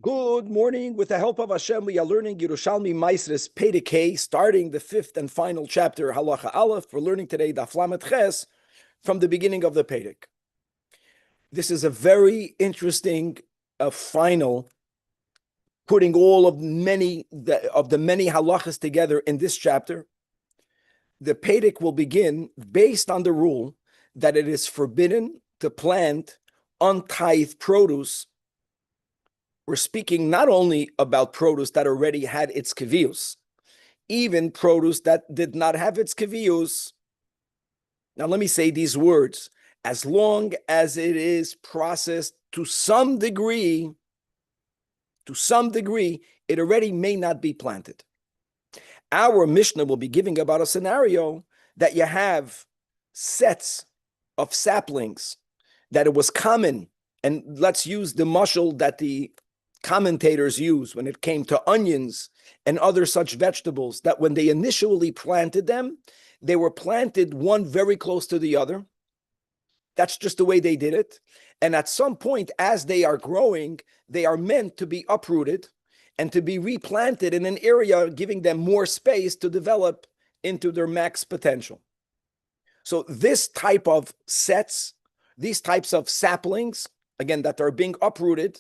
Good morning. With the help of Hashem, we are learning Yerushalmi Maisres Pedikei, starting the fifth and final chapter, Halacha Aleph. We're learning today Daf Lamed Ches from the beginning of the Pedik. This is a very interesting final, putting all of the many halachas together in this chapter. The Pedik will begin based on the rule that it is forbidden to plant untithed produce. We're speaking not only about produce that already had its kaviyus, even produce that did not have its kaviyus. Now, let me say these words. As long as it is processed to some degree, it already may not be planted. Our Mishnah will be giving about a scenario that you have sets of saplings, that it was common, and let's use the mashal that the commentators use when it came to onions and other such vegetables, that when they initially planted them, they were planted one very close to the other. That's just the way they did it. And at some point, as they are growing, they are meant to be uprooted and to be replanted in an area, giving them more space to develop into their max potential. So this type of sets, these types of saplings, again, that are being uprooted,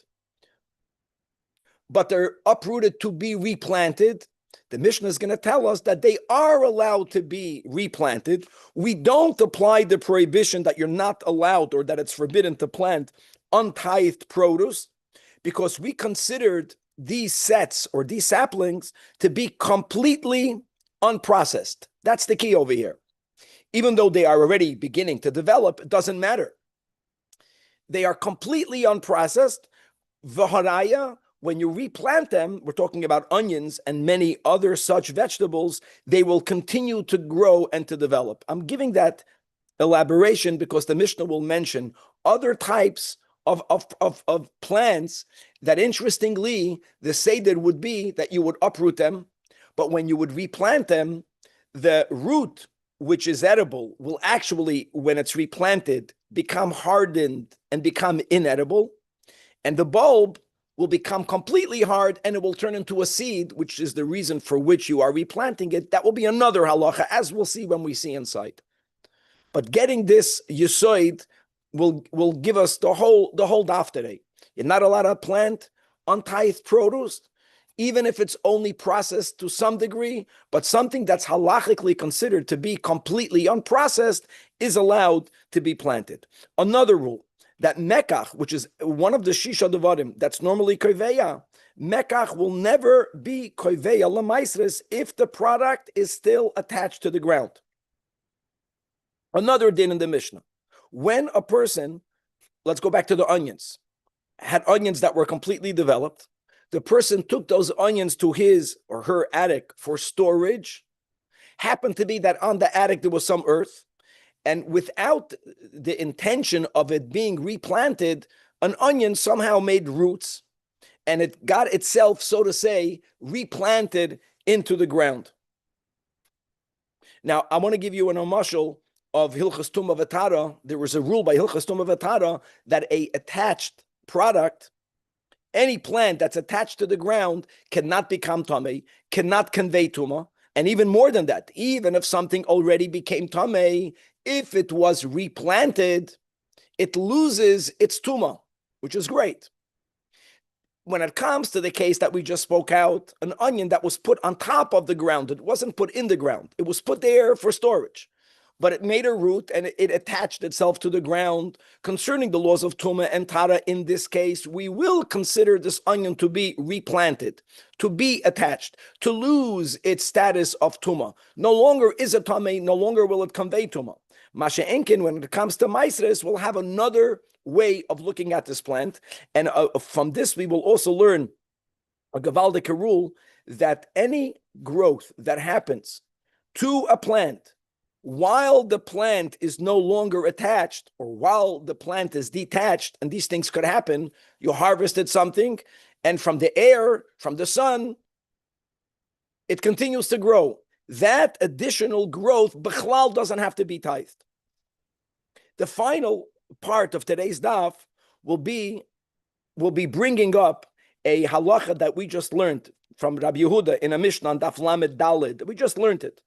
but they're uprooted to be replanted, the Mishnah is going to tell us that they are allowed to be replanted. We don't apply the prohibition that you're not allowed or that it's forbidden to plant untithed produce, because we considered these sets or these saplings to be completely unprocessed. That's the key over here. Even though they are already beginning to develop, it doesn't matter. They are completely unprocessed. V'haraya, when you replant them, we're talking about onions and many other such vegetables, they will continue to grow and to develop. I'm giving that elaboration because the Mishnah will mention other types of plants that, interestingly, the seder would be that you would uproot them, but when you would replant them, the root, which is edible, will actually, when it's replanted, become hardened and become inedible, and the bulb will become completely hard and it will turn into a seed, which is the reason for which you are replanting it. That will be another halacha, as we'll see when we see inside. But getting this yisoid will give us the whole daf today. You're not allowed to plant untithed produce, even if it's only processed to some degree, but something that's halachically considered to be completely unprocessed is allowed to be planted. Another rule, that mekach, which is one of the shisha devarim that's normally koveya, mekach will never be koveya lemaisres if the product is still attached to the ground. Another din in the Mishnah. When a person, let's go back to the onions, had onions that were completely developed, the person took those onions to his or her attic for storage, happened to be that on the attic there was some earth, and without the intention of it being replanted, an onion somehow made roots and it got itself, so to say, replanted into the ground. Now, I want to give you an mashal of Hilchas Tumah V'Tara. There was a rule by Hilchas Tumah V'Tara that a attached product, any plant that's attached to the ground, cannot become tamei, cannot convey tumah. And even more than that, even if something already became tamei, if it was replanted, it loses its tumah, which is great. When it comes to the case that we just spoke out, an onion that was put on top of the ground, it wasn't put in the ground, it was put there for storage, but it made a root and it attached itself to the ground. Concerning the laws of tumah and tara, in this case, we will consider this onion to be replanted, to be attached, to lose its status of tumah. No longer is it tamei, no longer will it convey tumah. Masha Enkin, when it comes to maisres, we'll have another way of looking at this plant. And from this, we will also learn a gavaldik rule that any growth that happens to a plant while the plant is no longer attached, or while the plant is detached, and these things could happen, you harvested something, and from the air, from the sun, it continues to grow. That additional growth, b'chlal, doesn't have to be tithed. The final part of today's daf will be bringing up a halacha that we just learned from Rabbi Yehuda in a Mishnah on Daf Lamed Daled. We just learned it,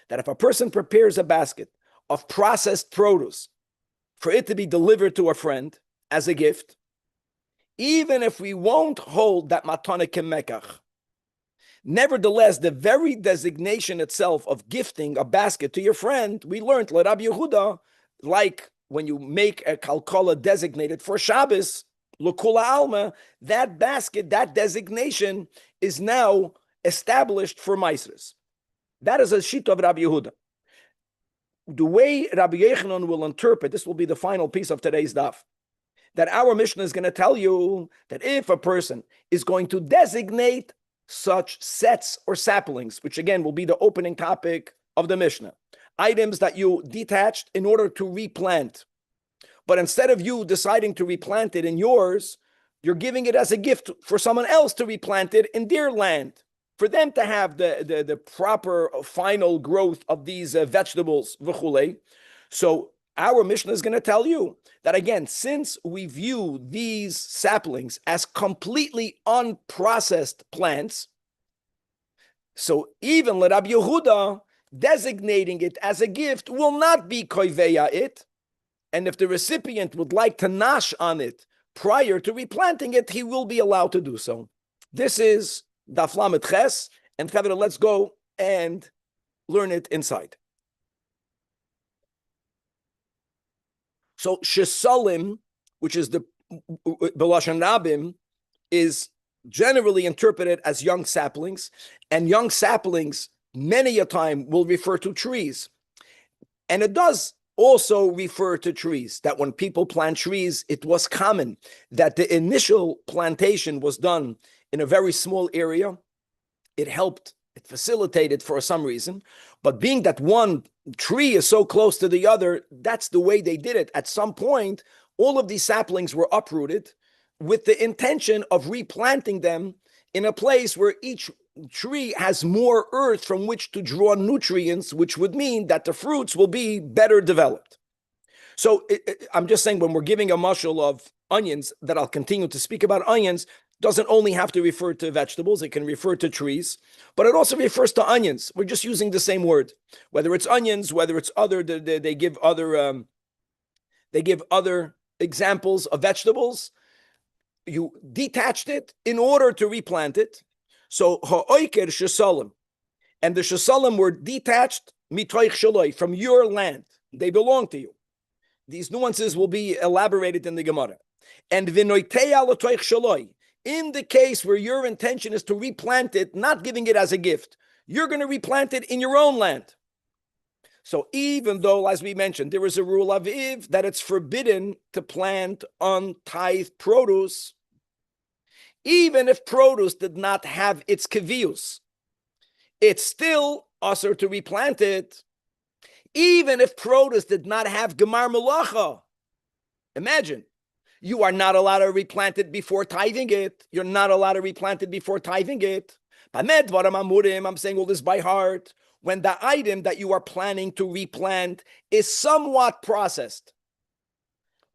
that if a person prepares a basket of processed produce for it to be delivered to a friend as a gift, even if we won't hold that matana kemekach, nevertheless, the very designation itself of gifting a basket to your friend, we learned, like Rabbi Yehuda, like when you make a kalkala designated for Shabbos, L'Kula Alma, that basket, that designation is now established for Maasros. That is a sheet of Rabbi Yehuda. The way Rabbi Yechanan will interpret, this will be the final piece of today's daf, that our Mishnah is going to tell you that if a person is going to designate such sets or saplings, which again will be the opening topic of the Mishnah, items that you detached in order to replant, but instead of you deciding to replant it in yours, you're giving it as a gift for someone else to replant it in their land, for them to have the proper final growth of these vegetables, v'chulei. So our Mishnah is going to tell you that, again, since we view these saplings as completely unprocessed plants, so even Rabbi Yehuda designating it as a gift will not be koiveya it. And if the recipient would like to nash on it prior to replanting it, he will be allowed to do so. This is Daf Lamed Ches, and Chavra, let's go and learn it inside. So shesalim, which is the B'lashon Rabim, is generally interpreted as young saplings, and young saplings many a time will refer to trees. And it does also refer to trees, that when people plant trees, it was common that the initial plantation was done in a very small area. It helped, it facilitated for some reason, but being that one tree is so close to the other, that's the way they did it. At some point, all of these saplings were uprooted with the intention of replanting them in a place where each tree has more earth from which to draw nutrients, which would mean that the fruits will be better developed. So I'm just saying, when we're giving a mashal of onions, that I'll continue to speak about onions, doesn't only have to refer to vegetables, it can refer to trees, but it also refers to onions. We're just using the same word, whether it's onions, whether it's other, they give other examples of vegetables. You detached it in order to replant it. So ha'oiker shesalim, and the shesalim were detached mitoich shaloi, from your land. They belong to you. These nuances will be elaborated in the Gemara. And v'noiteya l'toich shaloi, in the case where your intention is to replant it, not giving it as a gift, you're going to replant it in your own land. So even though, as we mentioned, there is a rule of Iv that it's forbidden to plant untithed produce, even if produce did not have its kevius, it's still usher to replant it. Even if produce did not have gemar melacha. Imagine, you are not allowed to replant it before tithing it. You're not allowed to replant it before tithing it. I'm saying all this by heart. When the item that you are planning to replant is somewhat processed,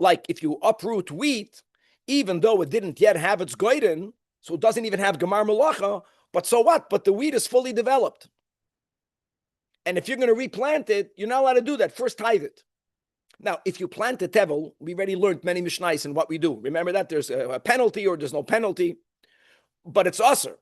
like if you uproot wheat, even though it didn't yet have its goyden, so it doesn't even have gemar melacha, but so what? But the wheat is fully developed. And if you're going to replant it, you're not allowed to do that. First tithe it. Now, if you plant a tevel, we already learned many mishnayos in what we do. Remember that there's a penalty or there's no penalty, but it's usher.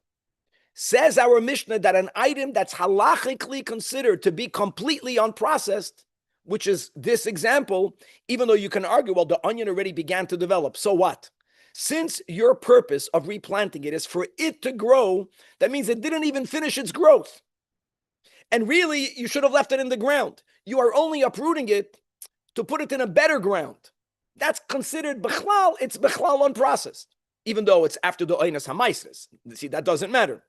Says our Mishnah that an item that's halachically considered to be completely unprocessed, which is this example, even though you can argue, well, the onion already began to develop, so what? Since your purpose of replanting it is for it to grow, that means it didn't even finish its growth. And really, you should have left it in the ground. You are only uprooting it to put it in a better ground. That's considered bechlal, it's bechlal unprocessed, even though it's after the oinas hamaisres. See, that doesn't matter.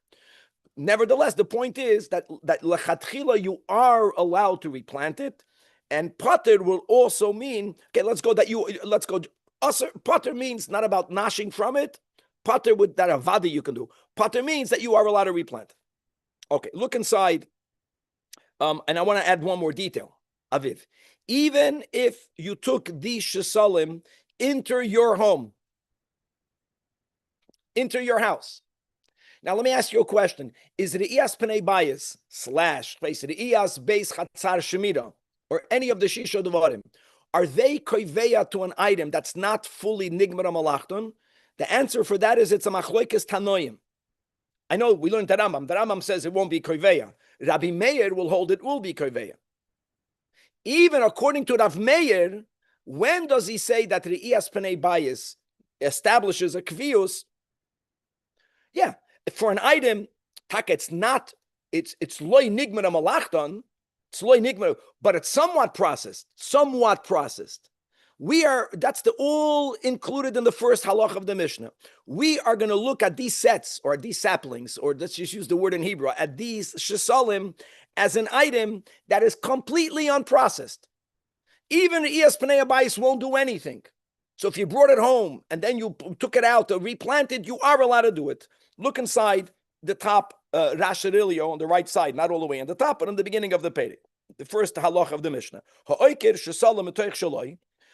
Nevertheless, the point is that lechatchila you are allowed to replant it, and pater will also mean, okay, let's go. Pater means not about nashing from it. Pater with that avada you can do. Pater means that you are allowed to replant. Okay, look inside, and I want to add one more detail. Aviv, even if you took these shesalim into your home, into your house. Now, let me ask you a question. Is it Iyas Pnei Bayis / Iyas Beis Chatzar Shemira or any of the Shisha Devarim? Are they koiveya to an item that's not fully Nigmar Malachton? The answer for that is it's a Machloikes Tanoim. I know we learned the Rambam. The Rambam says it won't be koiveya. Rabbi Meir will hold it will be koiveya. Even according to Rav Meir, when does he say that the Iyas Pnei Bayis establishes a kvius? Yeah, for an item, it's not, it's loy nigmar malachton, it's loy nigmar, but it's somewhat processed. That's the all included in the first halach of the Mishnah. We are going to look at these sets, or these saplings, or let's just use the word in Hebrew, at these shesalim, as an item that is completely unprocessed. Even Iyas Pnei Bayis won't do anything. So if you brought it home and then you took it out to replant it, you are allowed to do it. Look inside the top Rasharilio on the right side, not all the way on the top, but in the beginning of the Perek, the first halach of the Mishnah.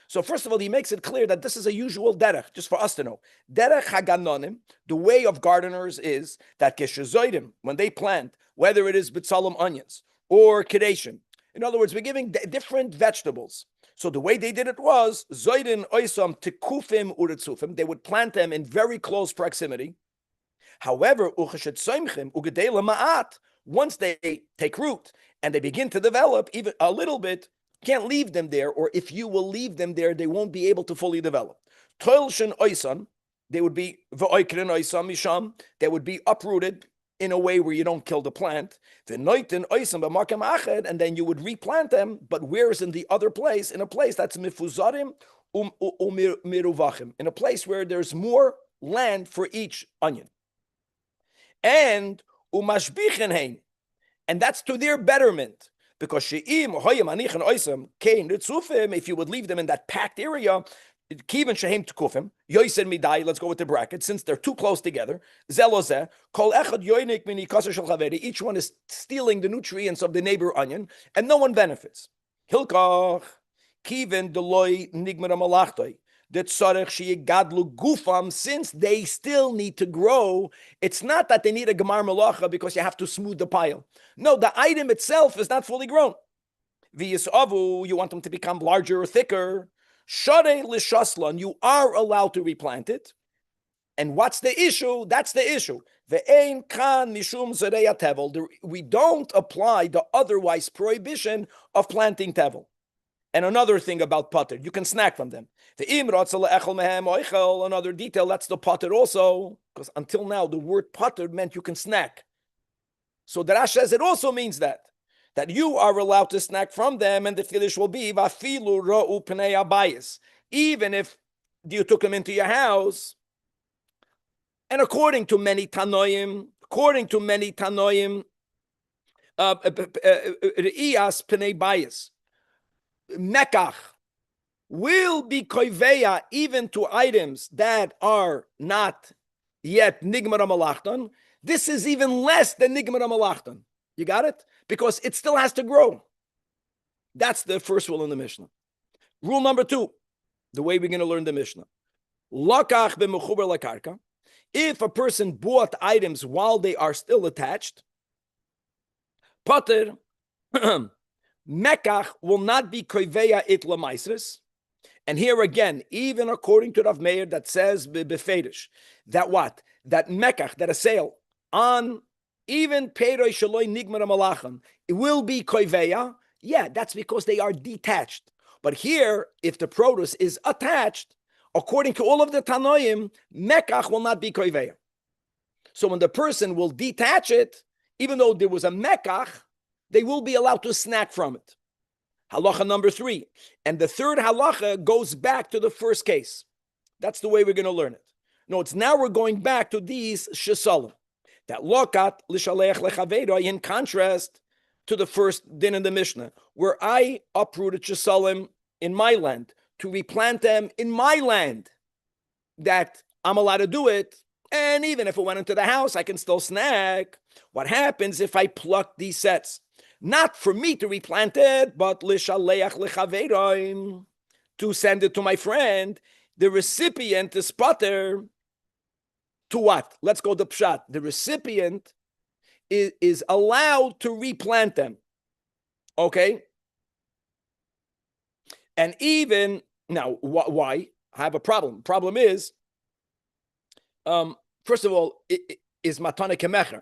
So first of all, he makes it clear that this is a usual derech, just for us to know. Derech haganonim, the way of gardeners is that keshezoidim, when they plant, whether it is bitzalim onions or kedeshim, in other words, we're giving different vegetables. So the way they did it was zoidin oisam tekufim uretzufim. They would plant them in very close proximity. However, once they take root and they begin to develop even a little bit, can't leave them there, or if you will leave them there, they won't be able to fully develop. They would be they would be uprooted in a way where you don't kill the plant. And then you would replant them, but where's in the other place? In a place that's mifuzarim miruvachim, in a place where there's more land for each onion. And umashbichenhein, and that's to their betterment, because she'im hoyim anichan oisam kein ritzufim, if you would leave them in that packed area, kiven shehem tukufim yoisen midai. Let's go with the bracket, since they're too close together. Zelozeh kol echad yoinik mini kasher shel chaveri. Each one is stealing the nutrients of the neighbor onion, and no one benefits. Hilkach kiven deloy nigmar malachtoi. Since they still need to grow, it's not that they need a gemar malacha because you have to smooth the pile. No, the item itself is not fully grown. V'yisavu, you want them to become larger or thicker. Sharei l'shaslan, you are allowed to replant it. And what's the issue? That's the issue. Ve'ein kan mishum zerei tevel. We don't apply the otherwise prohibition of planting tevel. And another thing about potter, you can snack from them. Another detail, that's the potter also, because until now the word potter meant you can snack. So the Rash says it also means that you are allowed to snack from them, and the chiddush will be vafilu ra'u pnei abayis, even if you took them into your house. And according to many tanoim, re'iyas pnei bayis, Mekach will be koiveya even to items that are not yet nigmar malachton. This is even less than nigmar malachton. You got it? Because it still has to grow. That's the first rule in the Mishnah. Rule number 2, the way we're going to learn the Mishnah. Lakach b'mechuber lakarka. If a person bought items while they are still attached, pater, Mekach will not be koiveya it lemaisris. And here again, even according to Rav Meir, that says befedish, that what? That Mekach, that a sale on even peiroi shaloi nigmar malachim, it will be koiveya. Yeah, that's because they are detached. But here, if the produce is attached, according to all of the Tanoim, Mekach will not be koiveya. So when the person will detach it, even though there was a Mekach, they will be allowed to snack from it. Halacha number 3. And the third halacha goes back to the first case. That's the way we're going to learn it. No, it's now we're going back to these shesalim. That lokat l'shaleach lechaveira, in contrast to the first din in the Mishnah, where I uprooted shesalim in my land to replant them in my land, that I'm allowed to do it. And even if it went into the house, I can still snack. What happens if I pluck these sets? Not for me to replant it, but l'shaleach lechaveiraim, to send it to my friend. The recipient is potter. to what? Let's go to Pshat. The recipient is allowed to replant them. Okay? And even, now, why? I have a problem. Problem is, first of all, is matana kemecher.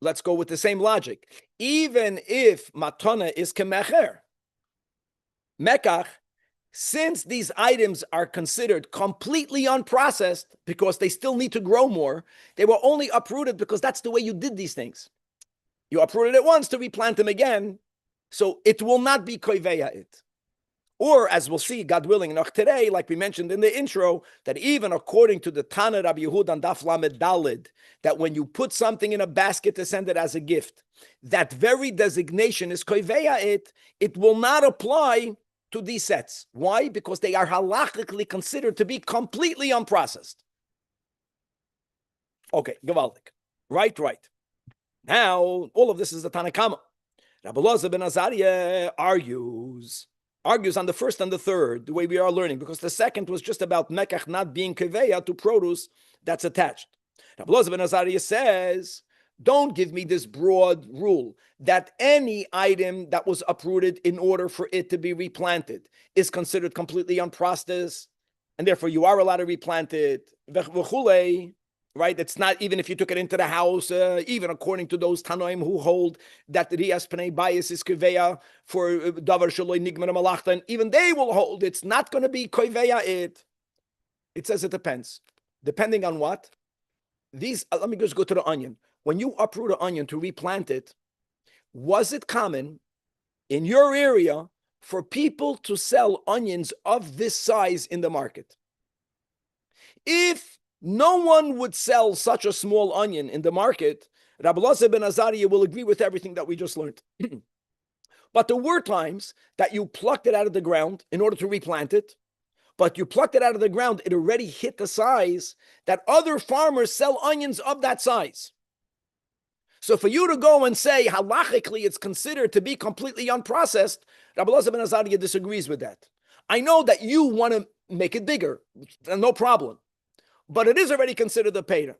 Let's go with the same logic. Even if matana is kemecher, mekach, since these items are considered completely unprocessed because they still need to grow more, they were only uprooted because that's the way you did these things. You uprooted it once to replant them again, so it will not be koiveya it. Or, as we'll see, God willing, today, like we mentioned in the intro, that even according to the Tana Rabbi Yehuda and Daf Lamed Dalid, that when you put something in a basket to send it as a gift, that very designation is koiveya it, it will not apply to these sets. Why? Because they are halachically considered to be completely unprocessed. Okay, gewaldig. Right. Now, all of this is the Tanakama. Rabbi Elazar ben Azariah argues on the first and the third, the way we are learning, because the second was just about mekach not being keveya to produce that's attached. Rabbi Elazar ben Azariah says, don't give me this broad rule that any item that was uprooted in order for it to be replanted is considered completely unprocessed, and therefore you are allowed to replant it. Right? It's not even if you took it into the house, even according to those Tanoim who hold that the Rias Pnei Bias is Koveya for Davar Shaloi Nigman Malachta, and even they will hold it's not going to be Koveya it. It says it depends. Depending on what? Let me just go to the onion. When you uproot an onion to replant it, was it common in your area for people to sell onions of this size in the market? If no one would sell such a small onion in the market, Rabbi Elazar ben Azariah will agree with everything that we just learned. But there were times that you plucked it out of the ground in order to replant it, but you plucked it out of the ground, it already hit the size that other farmers sell onions of that size. So for you to go and say, halachically, it's considered to be completely unprocessed, Rabbi Elazar ben Azariah disagrees with that. I know that you want to make it bigger, no problem. But it is already considered a payda.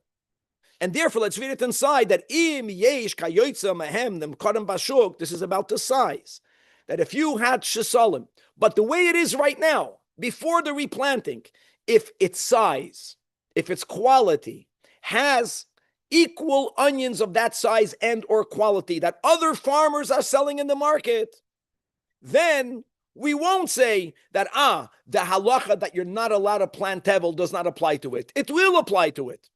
And therefore, let's read it inside that im yesh kayotza mahem them kadam bashuk. This is about the size. That if you had shesalim, but the way it is right now, before the replanting, if its size, if its quality has equal onions of that size and or quality that other farmers are selling in the market, then we won't say that, the halacha that you're not allowed to plant tevel does not apply to it. It will apply to it.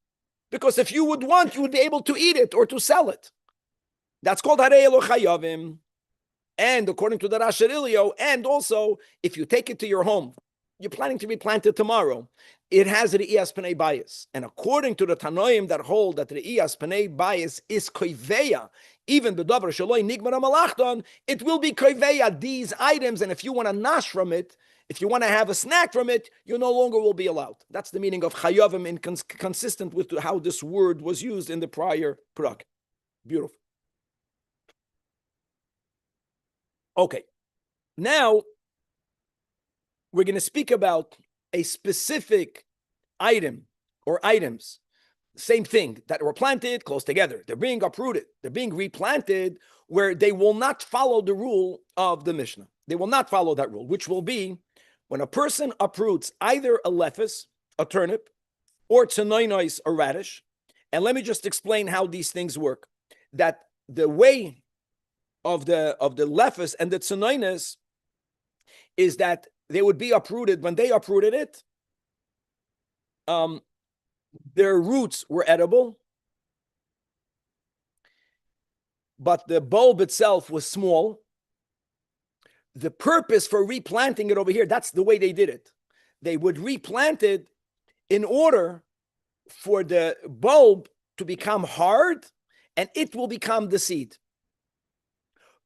Because if you would want, you would be able to eat it or to sell it. That's called harei elo chayavim. And according to the Rasha Ilio, and also, if you take it to your home, you're planning to replant it tomorrow, it has the Iyas Pnei Bias. And according to the Tanoim that hold that the Iyas Pnei Bias is koiveya, even the Davar Shaloi Nigman Malachton, it will be koiveya, these items, and if you want to nash from it, if you want to have a snack from it, you no longer will be allowed. That's the meaning of chayavim, consistent with how this word was used in the prior parak. Beautiful. Okay, now we're going to speak about a specific item or items, same thing, that were planted close together. They're being uprooted. They're being replanted where they will not follow the rule of the Mishnah. They will not follow that rule, which will be when a person uproots either a lephus, a turnip, or tzanoinos, a radish. And let me just explain how these things work. That the way of the lephus and the tzanoinos is that they would be uprooted. When they uprooted it, their roots were edible, but the bulb itself was small. The purpose for replanting it over here, that's the way they did it. They would replant it in order for the bulb to become hard and it will become the seed.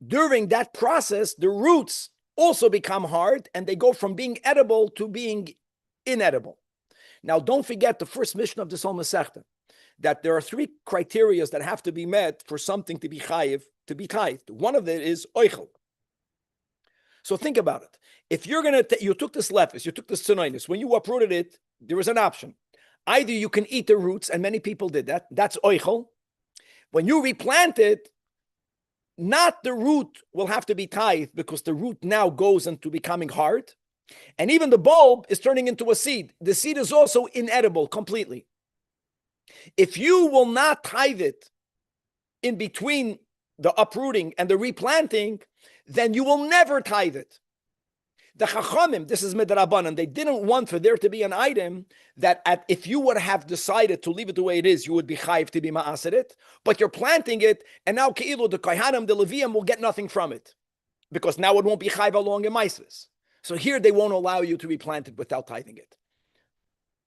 During that process, the roots also become hard and they go from being edible to being inedible. Now, don't forget the first mission of this whole Masechta, that there are three criteria that have to be met for something to be chayiv, to be chayiv. One of it is oichel. So think about it. If you're going to, you took this lephus, you took this tzanoinus, when you uprooted it, there was an option. Either you can eat the roots, and many people did that. That's oichel. When you replant it, not the root will have to be tithed because the root now goes into becoming hard. And even the bulb is turning into a seed. The seed is also inedible completely. If you will not tithe it in between the uprooting and the replanting, then you will never tithe it. The Chachamim, this is Midrabanan, they didn't want for there to be an item that if you would have decided to leave it the way it is, you would be chayiv to be ma'aser it, but you're planting it, and now Ke'ilu, the Kohanim, the Levium will get nothing from it, because now it won't be chayiv along in Maaseh. So here they won't allow you to replant it without tithing it.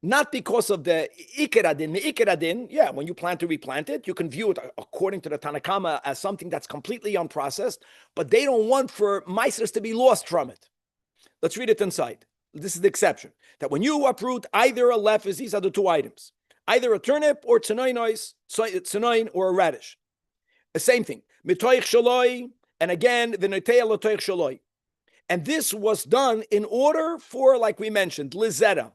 Not because of the Ikeradin. The Ikeradin, yeah, when you plan to replant it, you can view it according to the Tanakama as something that's completely unprocessed, but they don't want for Maaseh to be lost from it. Let's read it inside. This is the exception. That when you uproot either a lefis, these are the two items. Either a turnip or tzenoin or a radish. The same thing. Mitoich shaloi, and again, the neteya l'toich shaloi. And this was done in order for, like we mentioned, lizera.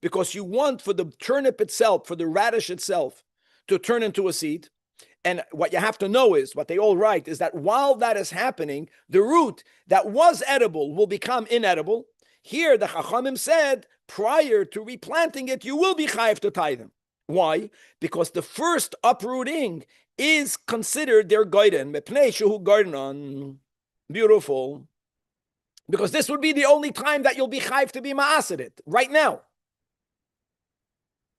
Because you want for the turnip itself, for the radish itself, to turn into a seed. And what you have to know is, what they all write, is that while that is happening, the root that was edible will become inedible. Here, the Chachamim said, prior to replanting it, you will be chayiv to tithe them. Why? Because the first uprooting is considered their garden. Mepnei shehu gardenon. Beautiful. Because this would be the only time that you'll be chayiv to be ma'aser it, right now.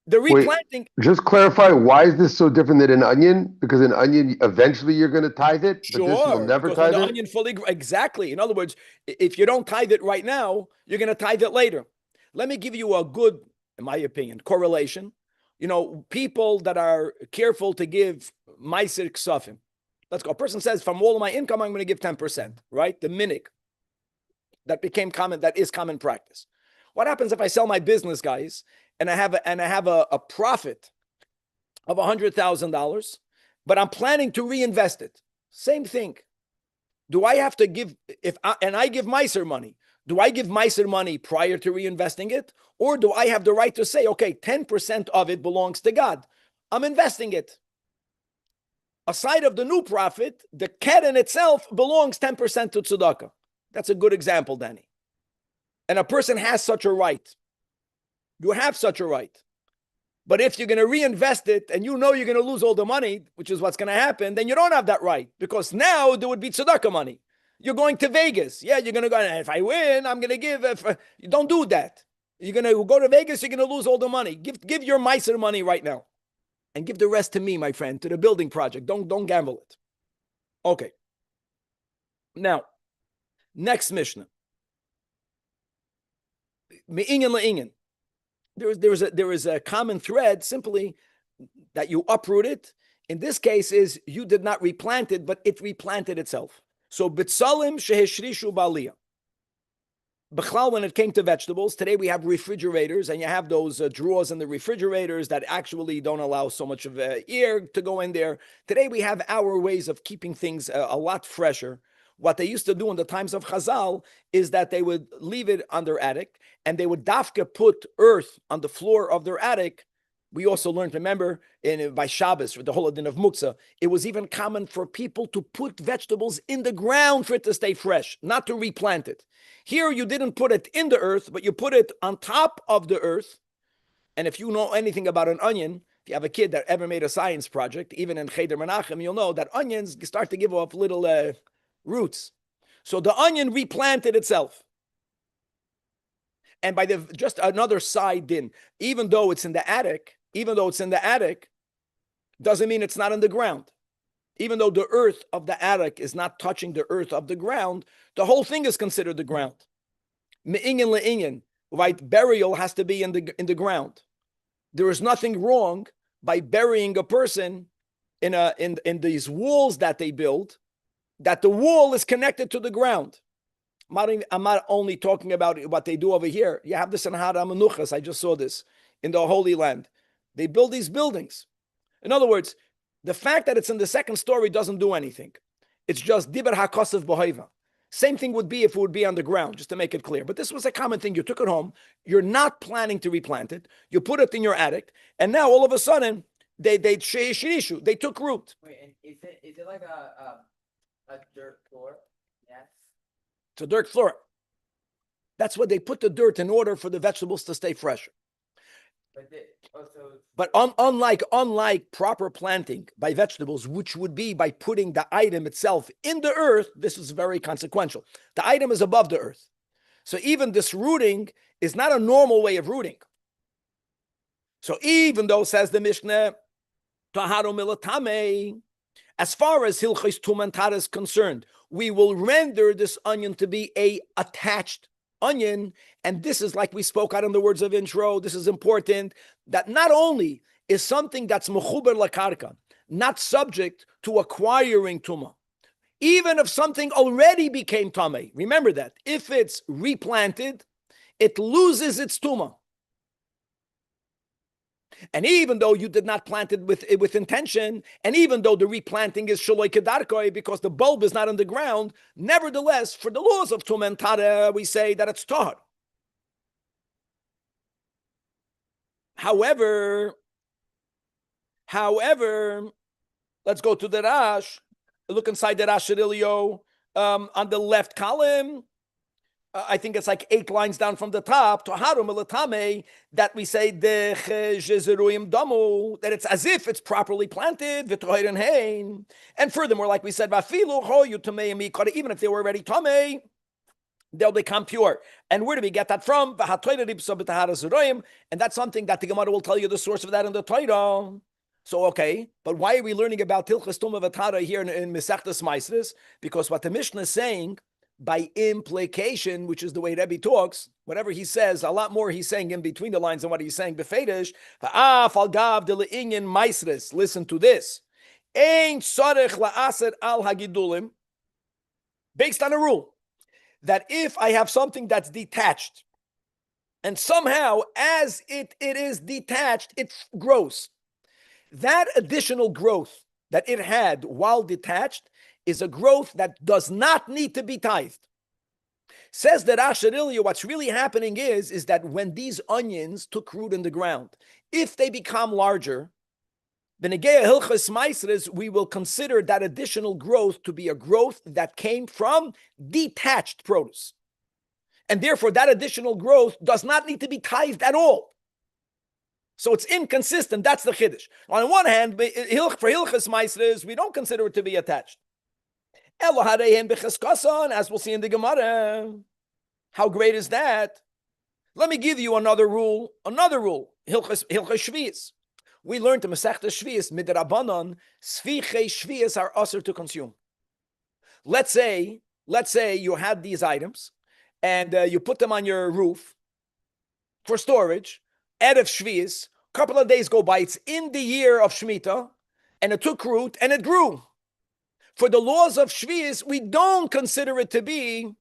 The replanting. Wait, just clarify, why is this so different than an onion? Because an onion, eventually you're going to tithe it, sure, but this will never tithe the it? Onion fully, exactly. In other words, if you don't tithe it right now, you're going to tithe it later. Let me give you a good, in my opinion, correlation. You know, people that are careful to give meiser ksafim. Let's go. A person says, from all of my income, I'm going to give 10%, right? The minik. That became common, that is common practice. What happens if I sell my business, guys, and I have a profit of $100,000, but I'm planning to reinvest it? Same thing. Do I have to give, and I give meiser money, do I give meiser money prior to reinvesting it? Or do I have the right to say, okay, 10% of it belongs to God. I'm investing it. Aside of the new profit, the keren itself belongs 10% to tzedakah. That's a good example, Danny. And a person has such a right. You have such a right. But if you're going to reinvest it and you know you're going to lose all the money, which is what's going to happen, then you don't have that right. Because now there would be tzedakah money. You're going to Vegas. Yeah, you're going to go, if I win, I'm going to give. You don't do that. You're going to go to Vegas, you're going to lose all the money. Give your meiser money right now. And give the rest to me, my friend, to the building project. Don't gamble it. Okay. Now, next Mishnah. Me'inyan le'inyan. There is a common thread, simply that you uproot it. In this case, is you did not replant it, but it replanted itself. So bitzalim sheheshrishu ba'aliyah. B'chlal, when it came to vegetables, today we have refrigerators, and you have those drawers in the refrigerators that actually don't allow so much of air to go in there. Today we have our ways of keeping things a lot fresher. What they used to do in the times of Chazal is that they would leave it on their attic, and they would dafka put earth on the floor of their attic. We also learned, remember, by Shabbos, for the Holodin of Muktzah, it was even common for people to put vegetables in the ground for it to stay fresh, not to replant it. Here, you didn't put it in the earth, but you put it on top of the earth. And if you know anything about an onion, if you have a kid that ever made a science project, even in Cheder Menachem, you'll know that onions start to give off little roots. So the onion replanted itself. And by just another side din, even though it's in the attic, doesn't mean it's not in the ground. Even though the earth of the attic is not touching the earth of the ground, the whole thing is considered the ground. Me'inyan le'inyan, right? Burial has to be in the ground. There is nothing wrong by burying a person in these walls that they build, that the wall is connected to the ground. I'm not only talking about what they do over here. You have this in Har HaMenuchas. I just saw this in the Holy Land. They build these buildings. In other words, the fact that it's in the second story doesn't do anything. It's just diber hakosef b'hoiva. Same thing would be if it would be on the ground, just to make it clear. But this was a common thing. You took it home. You're not planning to replant it. You put it in your attic, and now all of a sudden they took root. Wait, and is it like a dirt floor? Yes. It's a dirt floor. That's what they put the dirt in order for the vegetables to stay fresh. But unlike proper planting by vegetables, which would be by putting the item itself in the earth, this is very consequential. The item is above the earth. So even this rooting is not a normal way of rooting. So even though, says the Mishnah, Taharo Milatame, as far as Hilchos Tumantar is concerned, we will render this onion to be a attached onion. And this is, like we spoke out in the words of intro, this is important, that not only is something that's mechuber lakarka, not subject to acquiring tuma, even if something already became tamei. Remember that if it's replanted, it loses its tuma. And even though you did not plant it with intention, and even though the replanting is shaloi kedarkoi because the bulb is not in the ground, nevertheless, for the laws of tumentara, we say that it's tahar. However, let's go to the Rash. Look inside the Rash Shirilio on the left column. I think it's like 8 lines down from the top, that we say that it's as if it's properly planted, and furthermore, like we said, even if they were already tamei, they'll become pure. And where do we get that from? And that's something that the Gemara will tell you the source of that in the Torah. So, okay, but why are we learning about Tilchas Tumah V'Tara here in Mesechtas Maasros? Because what the Mishnah is saying, by implication, which is the way Rabbi talks, whatever he says, a lot more he's saying in between the lines than what he's saying befedish. Listen to this. Based on a rule that if I have something that's detached, and somehow as it is detached, it grows. That additional growth that it had while detached is a growth that does not need to be tithed. Says that Asharilia, what's really happening is that when these onions took root in the ground, if they become larger, we will consider that additional growth to be a growth that came from detached produce. And therefore, that additional growth does not need to be tithed at all. So it's inconsistent. That's the chiddush. On one hand, for Hilchas Maasros, we don't consider it to be attached. As we'll see in the Gemara. How great is that? Let me give you another rule. Hilchas Shvius. We learned in Masechtas Shvius, midrabanan, svichei Shvius are usher to consume. Let's say you had these items and you put them on your roof for storage. Erev Shvius, a couple of days go by. It's in the year of Shemitah, and it took root and it grew. For the laws of Shvius, we don't consider it to be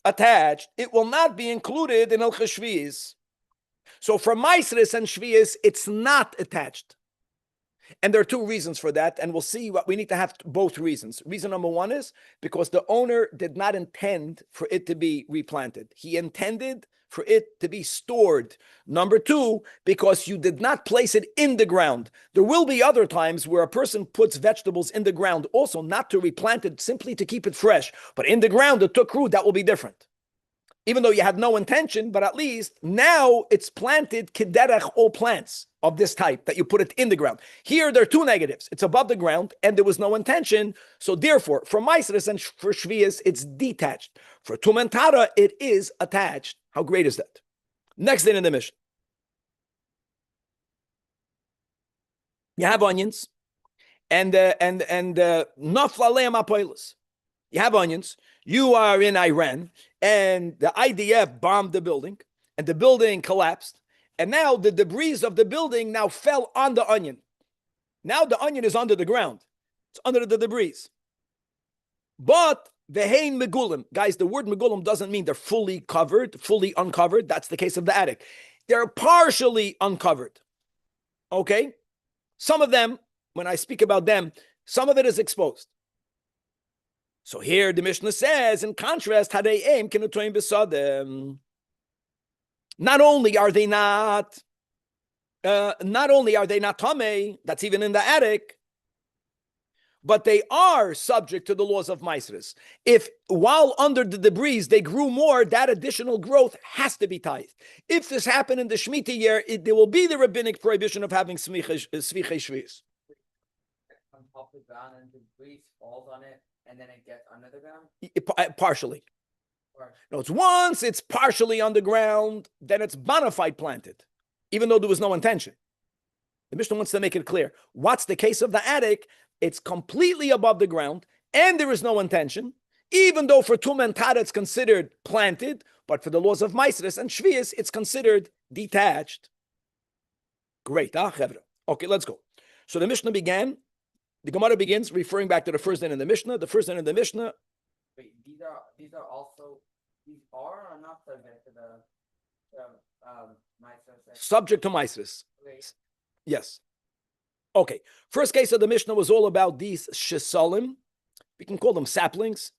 attached. It will not be included in Hilchos Shvius. So for Maasros and Shvius, it's not attached. And there are 2 reasons for that, and we'll see what we need to have both reasons. Reason number 1 is because the owner did not intend for it to be replanted. He intended for it to be stored. Number 2, because you did not place it in the ground. There will be other times where a person puts vegetables in the ground, also not to replant it, simply to keep it fresh. But in the ground, it took root, that will be different. Even though you had no intention, but at least now it's planted kederech, all plants of this type, that you put it in the ground. Here, there are 2 negatives. It's above the ground, and there was no intention. So therefore, for Maasros and for Shvius, it's detached. For Tumentara, it is attached. How great is that? Next thing in the Mishnah. You have onions, and nafla leim apoilis. You have onions. You are in Iran, and the IDF bombed the building, and the building collapsed, and now the debris of the building now fell on the onion. Now the onion is under the ground. It's under the debris. But vehein megulim. Guys, the word megulim doesn't mean they're fully covered, fully uncovered. That's the case of the attic. They're partially uncovered. Okay? Some of them, when I speak about them, some of it is exposed. So here the Mishnah says, in contrast, not only are they not tamei, that's even in the attic, but they are subject to the laws of Maisris. If while under the debris they grew more, that additional growth has to be tithed. If this happened in the Shemitah year, there will be the rabbinic prohibition of having svichei shvius. Comes off the ground and the debris falls on it, and then it gets under the ground? Partially. No, it's once it's partially on the ground, then it's bona fide planted, even though there was no intention. The Mishnah wants to make it clear. What's the case of the attic? It's completely above the ground, and there is no intention, even though for Tum and Tada it's considered planted, but for the laws of Maisris and Shvius, it's considered detached. Great, Chevra. Okay, let's go. So the Mishnah began, the Gemara begins referring back to the first din in the Mishnah. The first din in the Mishnah. Wait, these are also, these are or not subject to the Maisris? Subject to Maisris. Okay. Yes. Okay. First case of the Mishnah was all about these shesalim. We can call them saplings.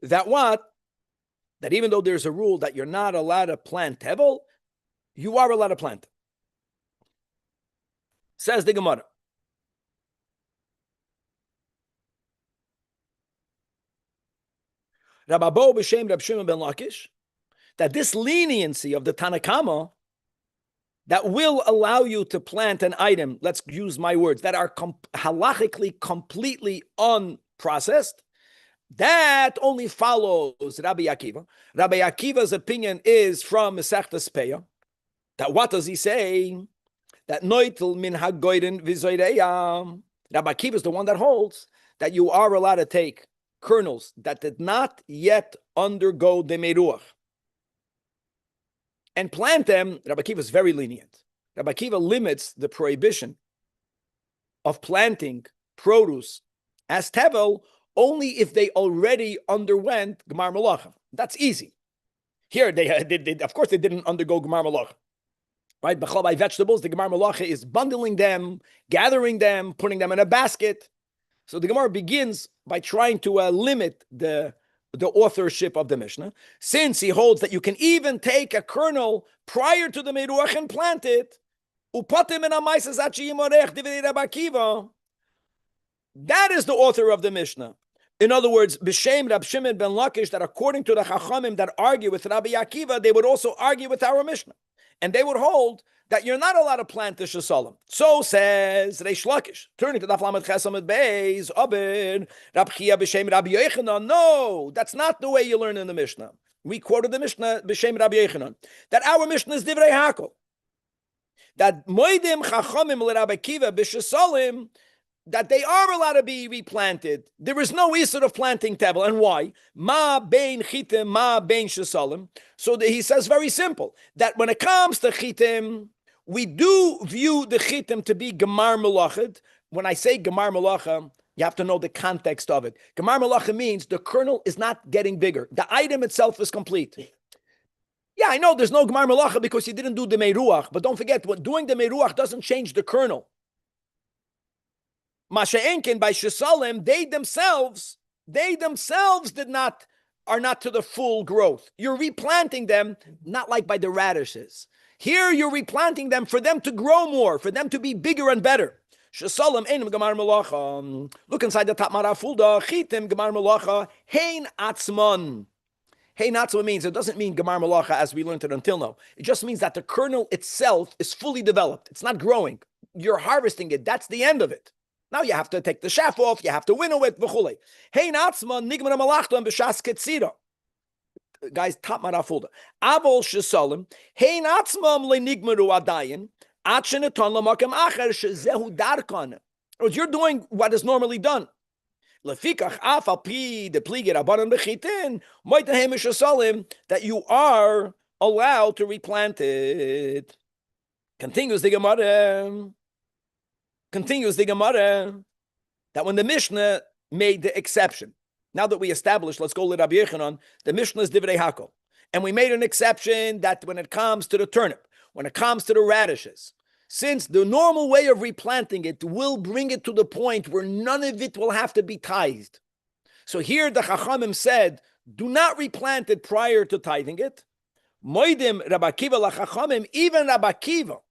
That even though there's a rule that you're not allowed to plant tevel, you are allowed to plant. Says the Gemara. Rabbi b'shem Rab Shimon ben Lakish, that this leniency of the Tanakama that will allow you to plant an item, let's use my words, that are halachically completely unprocessed, that only follows Rabbi Akiva. Rabbi Akiva's opinion is from Masechtas Peah. That what does he say? That noitel min hagoyden v'zoyreya. Rabbi Akiva is the one that holds that you are allowed to take kernels that did not yet undergo the meruach and plant them. Rabbi Akiva is very lenient. Rabbi Akiva limits the prohibition of planting produce as tevel only if they already underwent Gemar Malacha. That's easy. Here, they of course, they didn't undergo Gemar Malacha. Right? By vegetables, the Gemar Malacha is bundling them, gathering them, putting them in a basket. So the Gemara begins by trying to limit the authorship of the Mishnah, since he holds that you can even take a kernel prior to the Meruach and plant it. That is the author of the Mishnah. In other words, B'Shem Rab Shimon ben Lakish, that according to the Chachamim that argue with Rabbi Akiva, they would also argue with our Mishnah. And they would hold that you're not allowed to plant the shesalim. So says Reish Lakish. Turning to Daf Lamed Ches Amud Beis, Abin, Rab Chia B'Shem Rabbi Yochanan. No, that's not the way you learn in the Mishnah. We quoted the Mishnah B'Shem Rabbi Yochanan. That our Mishnah is Divrei Hakel. That Moedim Chachamim LeRabbi Akiva B'Shesalim, that they are allowed to be replanted. There is no issur of planting tevel. And why? Ma bein chitim, ma bein shesalim. So he says very simple, that when it comes to chitim, we do view the chitim to be gemar melachid. When I say gemar melacha, you have to know the context of it. Gemar melacha means the kernel is not getting bigger. The item itself is complete. Yeah, I know there's no gemar melacha because you didn't do the meruach, but don't forget, doing the meruach doesn't change the kernel. Masha'enkin by shesalim, they themselves are not to the full growth. You're replanting them, not like by the radishes. Here you're replanting them for them to grow more, for them to be bigger and better. Shesalim einim gemar melacha. Look inside the top marafulda. Chitim gemar melacha. Hein atzman. Hein atzman means, it doesn't mean gemar melacha as we learned it until now. It just means that the kernel itself is fully developed. It's not growing. You're harvesting it. That's the end of it. Now you have to take the shaft off, you have to winnow it, v'chulei. Hey natzma nigmar malachton b'shas ketzira. Guys, top marafulda. Avol shesalim. Hey natzma le nigmaru adayin. Atcheneton lamakem acher shezehu darkan. You're doing what is normally done. Lefikach af al pi de plige rabbanan bechitin. Moitehem shesalim, that you are allowed to replant it. Continues the Gemara. That when the Mishnah made the exception, now that we established, let's go to Rabbi Yochanan, the Mishnah is Divrei Hakel. And we made an exception that when it comes to the turnip, when it comes to the radishes, since the normal way of replanting it will bring it to the point where none of it will have to be tithed. So here the Chachamim said, do not replant it prior to tithing it. Moidim Rabbi Akiva lachachamim, even Rabbi Akiva,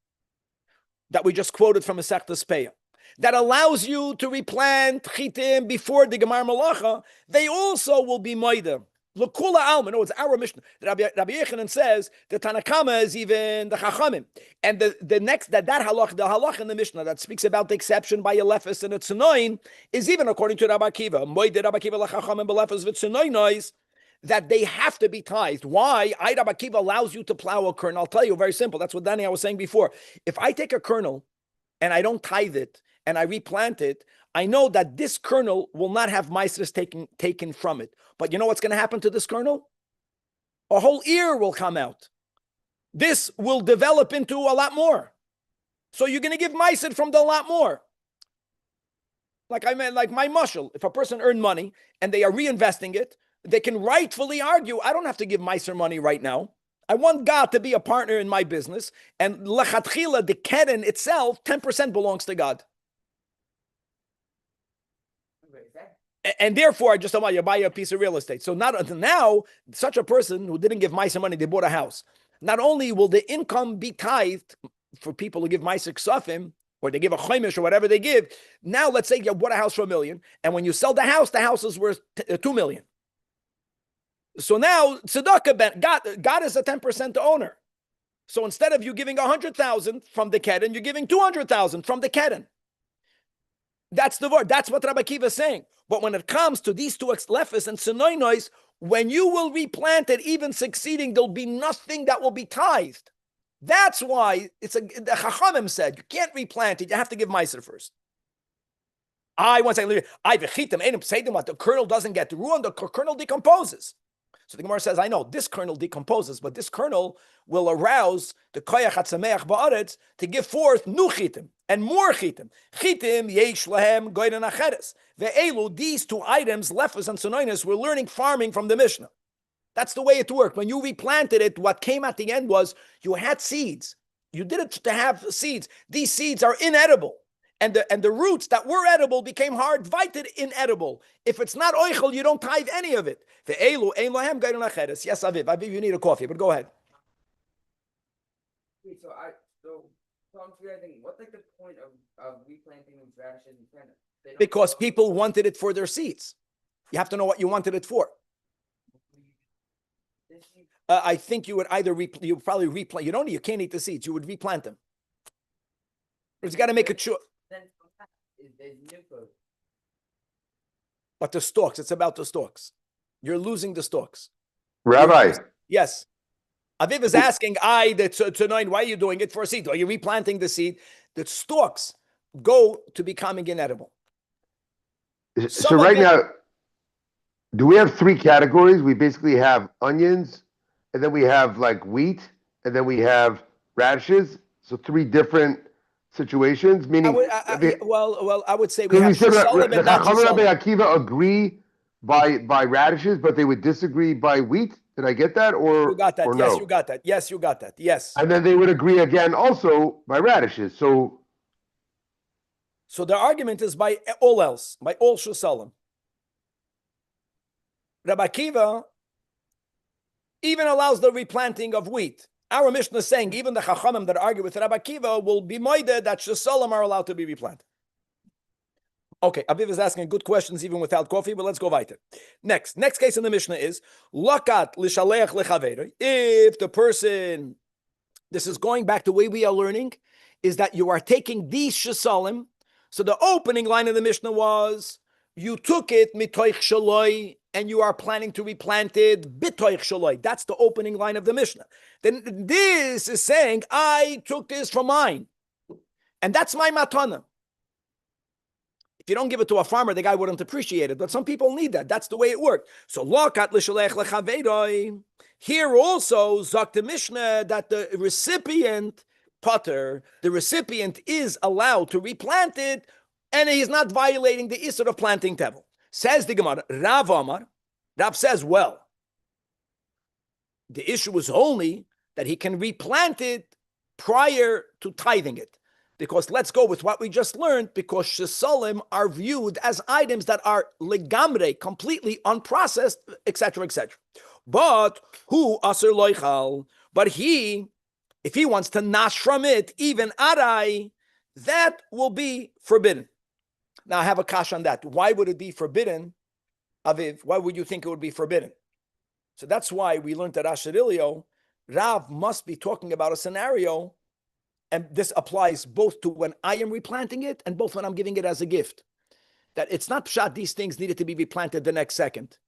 that we just quoted from Masechtas Peah, that allows you to replant chitim before the Gemar Malacha, they also will be moidim. L'kula alma, no, it's our Mishnah. Rabbi Yechanan says the Tanakama is even the Chachamim, and the next that halach, the halach in the Mishnah that speaks about the exception by a lefes and a tzunoin is even according to Rabbi Akiva. Moide Rabbi Akiva lachachamim belefes v'tzunoinois, that they have to be tithed. Why? Rabbi Akiva allows you to plow a kernel. I'll tell you, very simple. That's what Danny I was saying before. If I take a kernel and I don't tithe it and I replant it, I know that this kernel will not have maasros taken from it. But you know what's going to happen to this kernel? A whole ear will come out. This will develop into a lot more. So you're going to give maasros from the lot more. Like I meant, like my mushal. If a person earned money and they are reinvesting it, they can rightfully argue, I don't have to give maaser money right now. I want God to be a partner in my business. And lechatchila, the keren itself, 10% belongs to God. And therefore, I just tell you buy a piece of real estate. So not until now, such a person who didn't give maaser money, they bought a house. Not only will the income be tithed for people who give maaser ksafim, or they give a chaimish or whatever they give. Now, let's say you bought a house for $1 million, and when you sell the house is worth $2 million. So now tzedakah, God is a 10% owner. So instead of you giving 100,000 from the keren, you're giving 200,000 from the keren. That's the word. That's what Rabbi Akiva is saying. But when it comes to these two lefes and senoinois, when you will replant it, even succeeding, there'll be nothing that will be tithed. That's why the Chachamim said you can't replant it. You have to give maaser first. One second. The kernel doesn't get ruined. The kernel decomposes. So the Gemara says, I know this kernel decomposes, but this kernel will arouse the koyach hatzameach ba'aretz to give forth new chitim and more chitim. Chitim yesh lahem goyden acheres. Ve'elu, these two items, lefes and sonoinus, we're learning farming from the Mishnah. That's the way it worked. When you replanted it, what came at the end was you had seeds. You did it to have seeds. These seeds are inedible. And the roots that were edible became hard, vited inedible. If it's not oichel, you don't tithe any of it. Yes, Aviv, you need a coffee, but go ahead. So I'm forgetting, what's like the point of replanting these radishes and turnips? Because people wanted it for their seeds. You have to know what you wanted it for. I think you would you would probably replant. You can't eat the seeds. You would replant them. But you got to make a choice. But the stalks, it's about the stalks. You're losing the stalks. Rabbi. Yes. Aviv is asking, why are you doing it for a seed? Are you replanting the seed? The stalks go to becoming inedible. So right now, do we have 3 categories? We basically have onions, and then we have like wheat, and then we have radishes. So 3 different situations, meaning. I would say we have the Chacham Rabbi Akiva agree by radishes, but they would disagree by wheat. Did I get that? Or you got that? Or yes, no? You got that. Yes, you got that. Yes. And then they would agree again also by radishes. So their argument is by all else, by all shusalim. Rabbi Akiva even allows the replanting of wheat. Our Mishnah is saying even the Chachamim that argue with Rabbi Akiva will be moided that shusalim are allowed to be replanted. Okay, Aviv is asking good questions even without coffee, but let's go weiter. Next case in the Mishnah is lakat l'shaleach lechaveiro. If the person, this is going back to the way we are learning, is that you are taking these shasalim. So the opening line of the Mishnah was you took it mitoich shaloi and you are planning to replant it bitoich shaloi. That's the opening line of the Mishnah. Then this is saying I took this from mine, and that's my matana. If you don't give it to a farmer, the guy wouldn't appreciate it. But some people need that. That's the way it worked. So lakat l'shalech lechaveiroi. Here also, zok the Mishnah that the recipient potter, the recipient is allowed to replant it, and he's not violating the issur of planting tevel. Says the Gemara, Rav Amar. Rav says, well, the issue was only that he can replant it prior to tithing it. Because let's go with what we just learned, because shesalim are viewed as items that are legamre, completely unprocessed, etc., etc. But who aser loichal? But he, if he wants to nash from it, even arai, that will be forbidden. Now I have a kash on that. Why would it be forbidden, Aviv? Why would you think it would be forbidden? So that's why we learned at Asherilio, Rav must be talking about a scenario, and this applies both to when I am replanting it and both when I'm giving it as a gift. That it's not pshat, these things needed to be replanted the next second.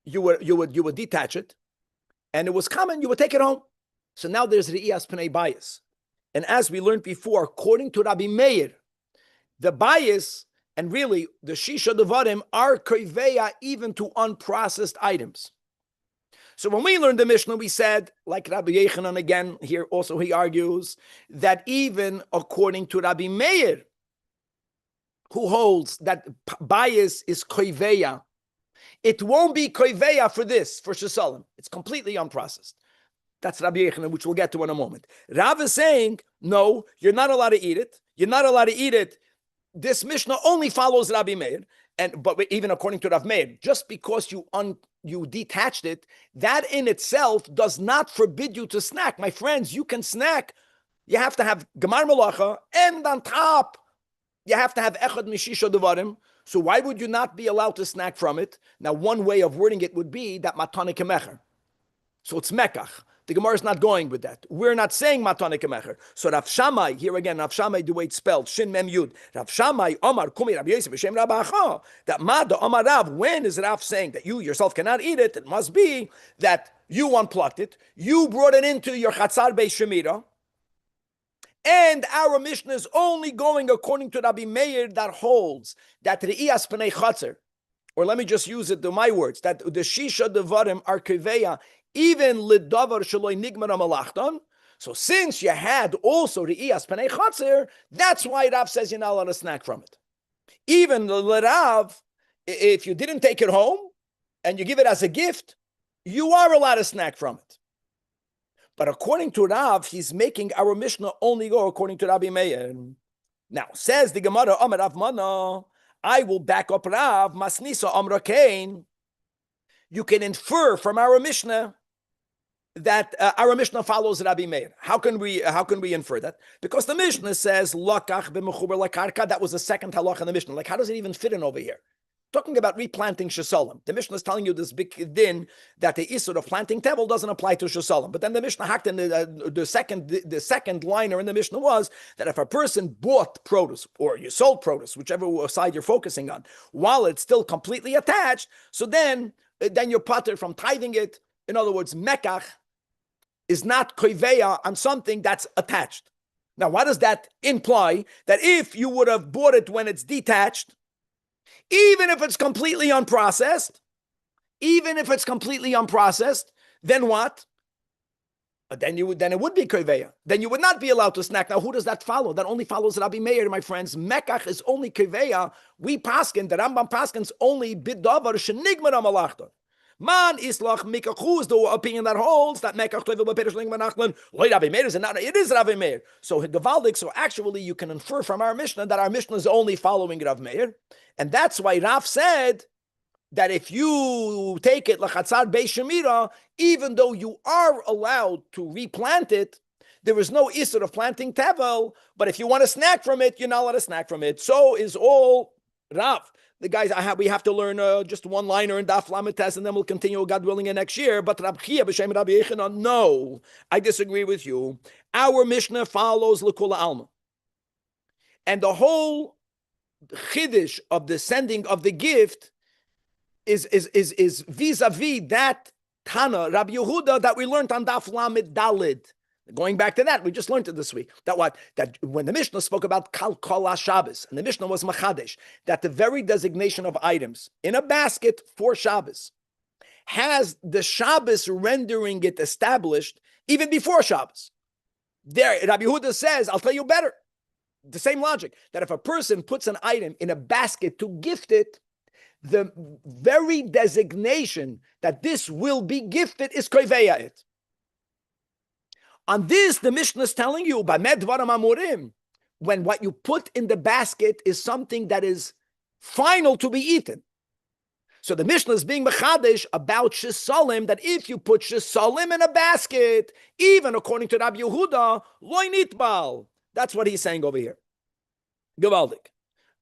You would detach it, and it was common, you would take it home. So now there's Re'iyas Pnei bias. And as we learned before, according to Rabbi Meir, the bias and really the Shisha Devarim are koiveya even to unprocessed items. So when we learned the Mishnah, we said, like Rabbi Yechanan again, here also he argues, that even according to Rabbi Meir, who holds that bias is koiveya, it won't be koiveya for this, for shesalim. It's completely unprocessed. That's Rabbi Yechanan, which we'll get to in a moment. Rav is saying, no, you're not allowed to eat it. You're not allowed to eat it. This Mishnah only follows Rabbi Meir, but even according to Rav Meir, just because you detached it, that in itself does not forbid you to snack. My friends, you can snack. You have to have Gemar Melacha, and on top, you have to have Echad Mishisha Devarim. So why would you not be allowed to snack from it? Now, one way of wording it would be that Matane Kemecher. So it's Mekach. The Gemara is not going with that. We're not saying Matane Kemecher. So Rav Shammai, here again, Rav Shammai, the way it's spelled, Shin Mem Yud. Rav Shammai, Omar, Kumi, Rabbi Yosef, B'Shem Rabbi Acha. That Mada, Omar Rav, when is Rav saying that you yourself cannot eat it? It must be that you unplugged it, you brought it into your Chatzar Beis Shemira, and our Mishnah is only going according to Rabbi Meir that holds that Re'iyas Pnei Chatzar, or let me just use it to my words, that the Shisha Devarim are Keveya, even Lidavar Shaloi Nigmar Malachton. So since you had also Re'iyas Pnei Chatzar, that's why Rav says you're not allowed to snack from it. Even Rav, if you didn't take it home and you give it as a gift, you are allowed to snack from it. But according to Rav, he's making our Mishnah only go according to Rabbi Meir. Now, says the Gemara, Amar Rav Mana, I will back up Rav, Masnisa Amra Kain. You can infer from our Mishnah that our Mishnah follows Rabbi Meir. How can we infer that? Because the Mishnah says, Lakach b'mechuber lakarka, that was the second halach in the Mishnah. Like, how does it even fit in over here? Talking about replanting shesalim. The Mishnah is telling you this big din that the issur of planting tevel doesn't apply to shesalim. But then the Mishnah hacked in the second liner in the Mishnah was that if a person bought produce or you sold produce, whichever side you're focusing on, while it's still completely attached, so then you're potter from tithing it. In other words, mekach is not koiveya on something that's attached. Now, what does that imply? That if you would have bought it when it's detached, even if it's completely unprocessed, then what? Then it would be koiveya. Then you would not be allowed to snack. Now, who does that follow? That only follows Rabbi Meir, my friends. Mekach is only koiveya. We paskin, the Rambam paskins only bidavar shenigmar amalachton. Man islach mikach is the opinion that holds that mekach koivel b'perish lingman nachlan. Loy Rabbi Meir is not. It is Rabbi Meir. So gevaldik. So actually, you can infer from our Mishnah that our Mishnah is only following Rav Meir. And that's why Rav said that if you take it lachatzar beis shemira, even though you are allowed to replant it, there is no issur of planting tevel. But if you want to snack from it, you're not allowed to snack from it. So is all Rav. The guys, we have to learn just one liner in Daf Lamed Tes, and then we'll continue, God willing, next year. But Rab Chia b'Shem Rabbi Yechanan, no, I disagree with you. Our Mishnah follows L'Kula Alma, and the whole chiddush of the sending of the gift is vis-a-vis that Tana Rabbi Yehuda that we learned on Daf Lamed Dalid. Going back to that, we just learned it this week. That when the Mishnah spoke about Kal Kol Shabbos, and the Mishnah was Machadesh, that the very designation of items in a basket for Shabbos has the Shabbos rendering it established even before Shabbos. There, Rabbi Yehuda says, I'll tell you better. The same logic, that if a person puts an item in a basket to gift it, the very designation that this will be gifted is koiveya it. On this, the Mishnah is telling you, by medvaram amurim, when what you put in the basket is something that is final to be eaten. So the Mishnah is being mechadish about shisalim, that if you put shisalim in a basket, even according to Rabbi Yehuda, loy nitbal. That's what he's saying over here. Gewaldik.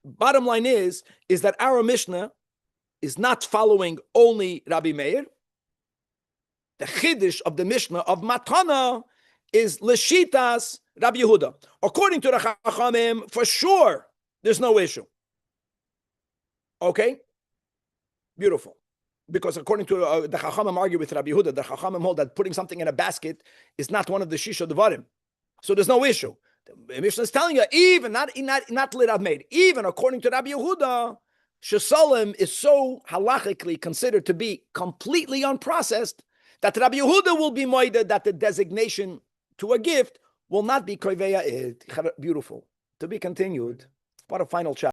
Bottom line is that our Mishnah is not following only Rabbi Meir. The chiddush of the Mishnah of Matana is Leshitas Rabbi Yehuda. According to the Chachamim, for sure, there's no issue. Okay? Beautiful. Because according to the Chachamim argue with Rabbi Yehuda, the Chachamim hold that putting something in a basket is not one of the Shisha Devarim. So there's no issue. The Mishnah is telling you, even, not Lirav Meir, even according to Rabbi Yehuda, Shesalim is so halachically considered to be completely unprocessed that Rabbi Yehuda will be moided that the designation to a gift will not be koveya it. Beautiful. To be continued. What a final chapter.